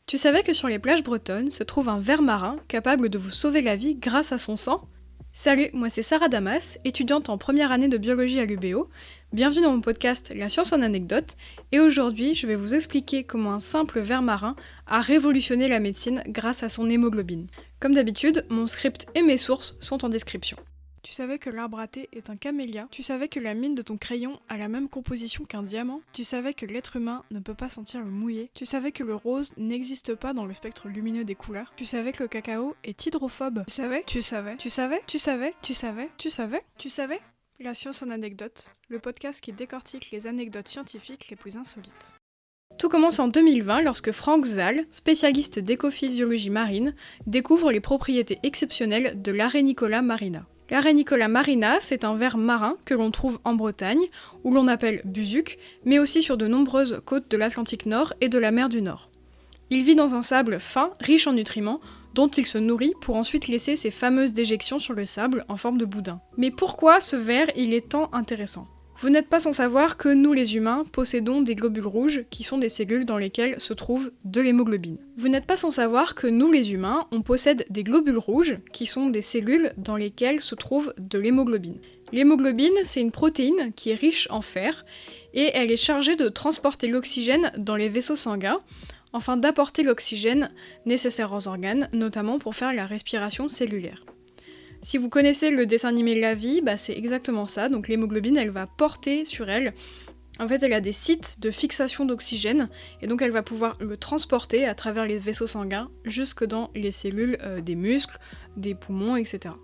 Tu savais que sur les plages bretonnes se trouve un ver marin capable de vous sauver la vie grâce à son sang? Salut, moi c'est Sarah Damas, étudiante en première année de biologie à l'UBO. Bienvenue dans mon podcast La science en anecdote, et aujourd'hui je vais vous expliquer comment un simple ver marin a révolutionné la médecine grâce à son hémoglobine. Comme d'habitude, mon script et mes sources sont en description. Tu savais que l'arbre à thé est un camélia? Tu savais que la mine de ton crayon a la même composition qu'un diamant? Tu savais que l'être humain ne peut pas sentir le mouillé? Tu savais que le rose n'existe pas dans le spectre lumineux des couleurs? Tu savais que le cacao est hydrophobe? Tu savais? Tu savais? Tu savais? Tu savais? Tu savais? Tu savais? Tu savais? La science en anecdote, le podcast qui décortique les anecdotes scientifiques les plus insolites. Tout commence en 2020 lorsque Frank Zahl, spécialiste d'écophysiologie marine, découvre les propriétés exceptionnelles de l'Arénicola marina. L'Arénicola marina, c'est un ver marin que l'on trouve en Bretagne, où l'on appelle buzuc, mais aussi sur de nombreuses côtes de l'Atlantique Nord et de la mer du Nord. Il vit dans un sable fin, riche en nutriments, dont il se nourrit pour ensuite laisser ses fameuses déjections sur le sable en forme de boudin. Mais pourquoi ce ver il est tant intéressant ? Vous n'êtes pas sans savoir que nous les humains possédons des globules rouges qui sont des cellules dans lesquelles se trouve de l'hémoglobine. Vous n'êtes pas sans savoir que nous les humains, on possède des globules rouges qui sont des cellules dans lesquelles se trouve de l'hémoglobine. L'hémoglobine, c'est une protéine qui est riche en fer et elle est chargée de transporter l'oxygène dans les vaisseaux sanguins afin d'apporter l'oxygène nécessaire aux organes, notamment pour faire la respiration cellulaire. Si vous connaissez le dessin animé La Vie, c'est exactement ça, donc l'hémoglobine elle va porter sur elle, en fait elle a des sites de fixation d'oxygène, et donc elle va pouvoir le transporter à travers les vaisseaux sanguins jusque dans les cellules des muscles, des poumons, etc.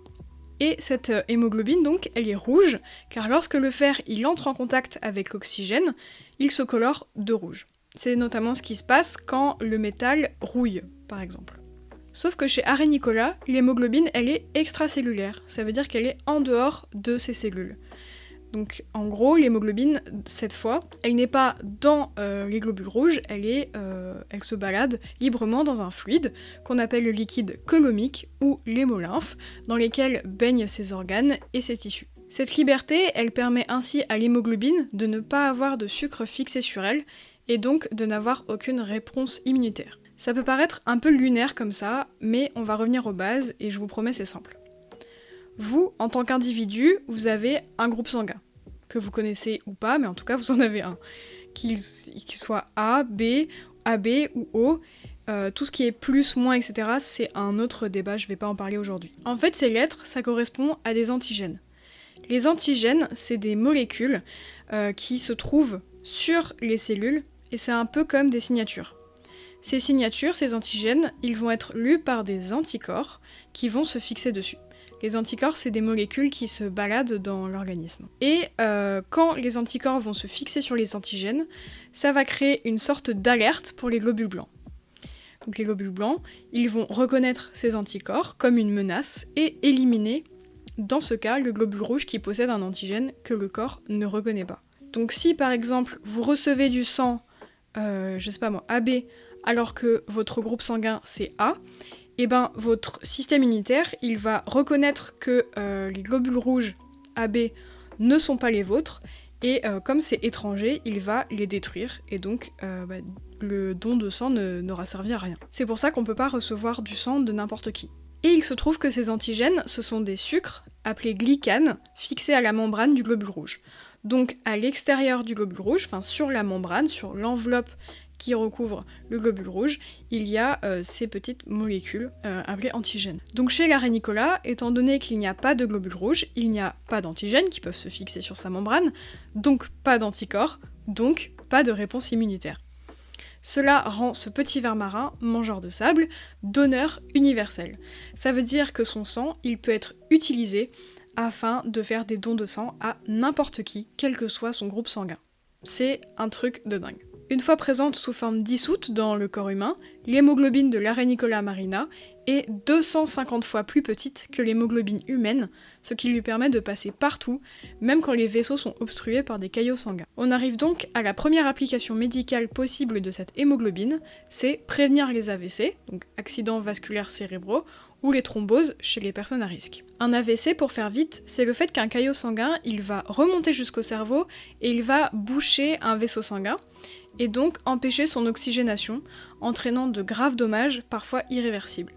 Et cette hémoglobine donc, elle est rouge, car lorsque le fer il entre en contact avec l'oxygène, il se colore de rouge. C'est notamment ce qui se passe quand le métal rouille, par exemple. Sauf que chez Arénicola, l'hémoglobine, elle est extracellulaire. Ça veut dire qu'elle est en dehors de ces cellules. Donc, en gros, l'hémoglobine, cette fois, elle n'est pas dans les globules rouges, elle se balade librement dans un fluide qu'on appelle le liquide colomique ou l'hémolymphe, dans lesquels baignent ses organes et ses tissus. Cette liberté, elle permet ainsi à l'hémoglobine de ne pas avoir de sucre fixé sur elle, et donc de n'avoir aucune réponse immunitaire. Ça peut paraître un peu lunaire comme ça, mais on va revenir aux bases et je vous promets c'est simple. Vous, en tant qu'individu, vous avez un groupe sanguin, que vous connaissez ou pas, mais en tout cas vous en avez un. Qu'il soit A, B, AB ou O, tout ce qui est plus, moins, etc., c'est un autre débat, je vais pas en parler aujourd'hui. En fait, ces lettres, ça correspond à des antigènes. Les antigènes, c'est des molécules qui se trouvent sur les cellules, et c'est un peu comme des signatures. Ces signatures, ces antigènes, ils vont être lus par des anticorps qui vont se fixer dessus. Les anticorps, c'est des molécules qui se baladent dans l'organisme. Et quand les anticorps vont se fixer sur les antigènes, ça va créer une sorte d'alerte pour les globules blancs. Donc les globules blancs, ils vont reconnaître ces anticorps comme une menace et éliminer, dans ce cas, le globule rouge qui possède un antigène que le corps ne reconnaît pas. Donc si par exemple vous recevez du sang, AB, alors que votre groupe sanguin c'est A, et votre système immunitaire il va reconnaître que les globules rouges AB ne sont pas les vôtres, et comme c'est étranger, il va les détruire, et donc le don de sang n'aura servi à rien. C'est pour ça qu'on peut pas recevoir du sang de n'importe qui. Et il se trouve que ces antigènes, ce sont des sucres, appelés glycanes, fixés à la membrane du globule rouge. Donc à l'extérieur du globule rouge, sur la membrane, sur l'enveloppe qui recouvre le globule rouge, il y a ces petites molécules appelées antigènes. Donc chez l'Arénicola, étant donné qu'il n'y a pas de globule rouge, il n'y a pas d'antigènes qui peuvent se fixer sur sa membrane, donc pas d'anticorps, donc pas de réponse immunitaire. Cela rend ce petit ver marin, mangeur de sable, donneur universel. Ça veut dire que son sang, il peut être utilisé afin de faire des dons de sang à n'importe qui, quel que soit son groupe sanguin. C'est un truc de dingue. Une fois présente sous forme dissoute dans le corps humain, l'hémoglobine de l'Arénicola marina est 250 fois plus petite que l'hémoglobine humaine, ce qui lui permet de passer partout, même quand les vaisseaux sont obstrués par des caillots sanguins. On arrive donc à la première application médicale possible de cette hémoglobine, c'est prévenir les AVC, donc accidents vasculaires cérébraux, ou les thromboses chez les personnes à risque. Un AVC, pour faire vite, c'est le fait qu'un caillot sanguin, il va remonter jusqu'au cerveau et il va boucher un vaisseau sanguin, et donc empêcher son oxygénation, entraînant de graves dommages, parfois irréversibles.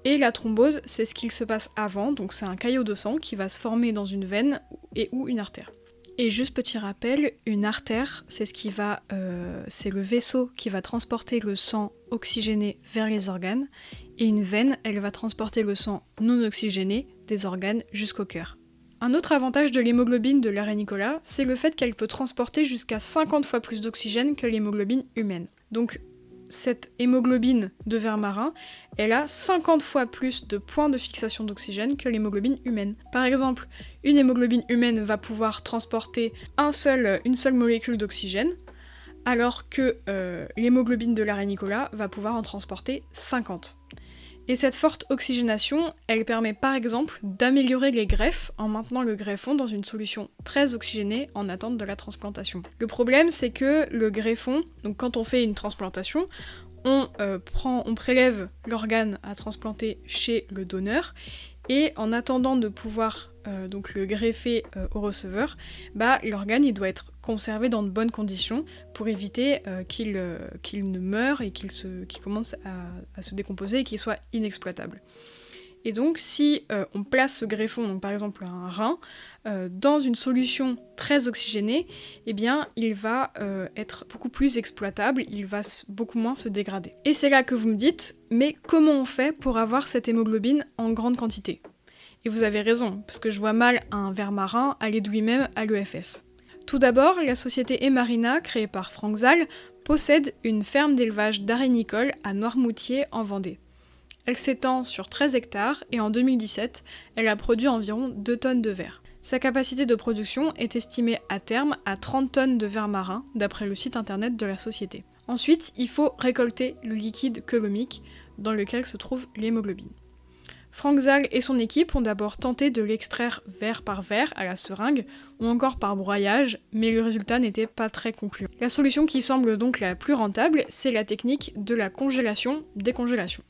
Et la thrombose, c'est ce qu'il se passe avant, donc c'est un caillot de sang qui va se former dans une veine et ou une artère. Et juste petit rappel, une artère, c'est c'est le vaisseau qui va transporter le sang oxygéné vers les organes, et une veine, elle va transporter le sang non oxygéné des organes jusqu'au cœur. Un autre avantage de l'hémoglobine de l'arénicola, c'est le fait qu'elle peut transporter jusqu'à 50 fois plus d'oxygène que l'hémoglobine humaine. Donc cette hémoglobine de ver marin, elle a 50 fois plus de points de fixation d'oxygène que l'hémoglobine humaine. Par exemple, une hémoglobine humaine va pouvoir transporter une seule molécule d'oxygène, alors que l'hémoglobine de l'arénicola va pouvoir en transporter 50. Et cette forte oxygénation, elle permet par exemple d'améliorer les greffes en maintenant le greffon dans une solution très oxygénée en attente de la transplantation. Le problème, c'est que le greffon, donc quand on fait une transplantation, on prélève l'organe à transplanter chez le donneur, et en attendant de pouvoir donc le greffer au receveur, l'organe il doit être conservé dans de bonnes conditions pour éviter qu'il ne meure et qu'il commence à se décomposer et qu'il soit inexploitable. Et donc si on place ce greffon, donc par exemple un rein, dans une solution très oxygénée, eh bien il va être beaucoup plus exploitable, il va beaucoup moins se dégrader. Et c'est là que vous me dites, mais comment on fait pour avoir cette hémoglobine en grande quantité ? Et vous avez raison, parce que je vois mal un ver marin aller de lui-même à l'EFS. Tout d'abord, la société Emarina, créée par Franck Zal, possède une ferme d'élevage d'arénicoles à Noirmoutier en Vendée. Elle s'étend sur 13 hectares et en 2017, elle a produit environ 2 tonnes de verre. Sa capacité de production est estimée à terme à 30 tonnes de verre marin, d'après le site internet de la société. Ensuite, il faut récolter le liquide colomique dans lequel se trouve l'hémoglobine. Franck Zal et son équipe ont d'abord tenté de l'extraire verre par verre à la seringue ou encore par broyage, mais le résultat n'était pas très concluant. La solution qui semble donc la plus rentable, c'est la technique de la congélation-décongélation.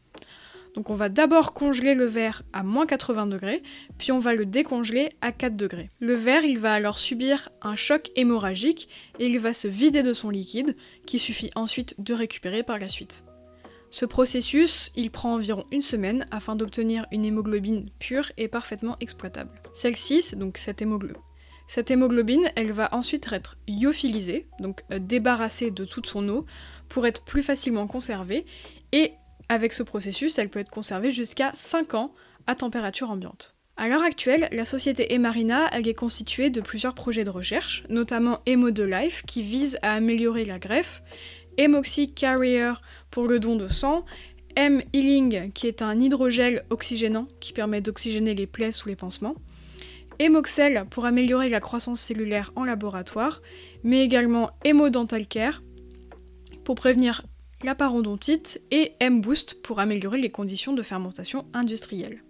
Donc on va d'abord congeler le verre à moins 80 degrés, puis on va le décongeler à 4 degrés. Le verre, il va alors subir un choc hémorragique et il va se vider de son liquide, qu'il suffit ensuite de récupérer par la suite. Ce processus, il prend environ 1 semaine afin d'obtenir une hémoglobine pure et parfaitement exploitable. Celle-ci, donc cette hémoglobine, elle va ensuite être lyophilisée, donc débarrassée de toute son eau, pour être plus facilement conservée, et avec ce processus, elle peut être conservée jusqu'à 5 ans à température ambiante. À l'heure actuelle, la société Emarina, elle est constituée de plusieurs projets de recherche, notamment Hemo2Life, qui vise à améliorer la greffe, Hemoxy Carrier pour le don de sang, M-Healing qui est un hydrogel oxygénant qui permet d'oxygéner les plaies sous les pansements, Hemoxel pour améliorer la croissance cellulaire en laboratoire, mais également Hemodental Care pour prévenir la parodontite et M-Boost pour améliorer les conditions de fermentation industrielle.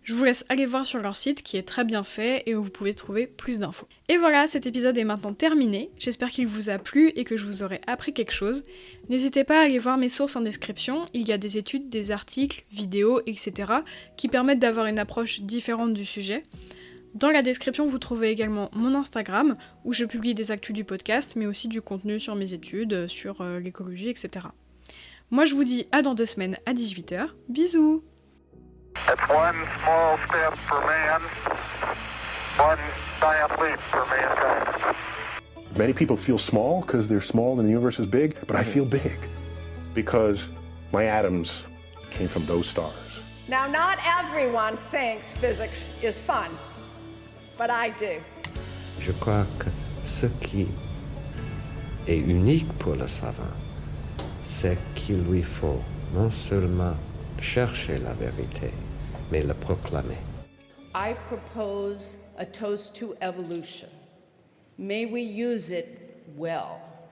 Je vous laisse aller voir sur leur site qui est très bien fait et où vous pouvez trouver plus d'infos. Et voilà, cet épisode est maintenant terminé. J'espère qu'il vous a plu et que je vous aurai appris quelque chose. N'hésitez pas à aller voir mes sources en description. Il y a des études, des articles, vidéos, etc. qui permettent d'avoir une approche différente du sujet. Dans la description, vous trouvez également mon Instagram où je publie des actus du podcast, mais aussi du contenu sur mes études, sur l'écologie, etc. Moi, je vous dis à dans 2 semaines à 18h. Bisous! It's one small step for man, one giant leap for mankind. Many people feel small because they're small and the universe is big, but I feel big because my atoms came from those stars. Now, not everyone thinks physics is fun, but I do. Je crois que ce qui est unique pour le savant, c'est qu'il lui faut non seulement chercher la vérité, mais la proclamer. I propose a toast to evolution. May we use it well.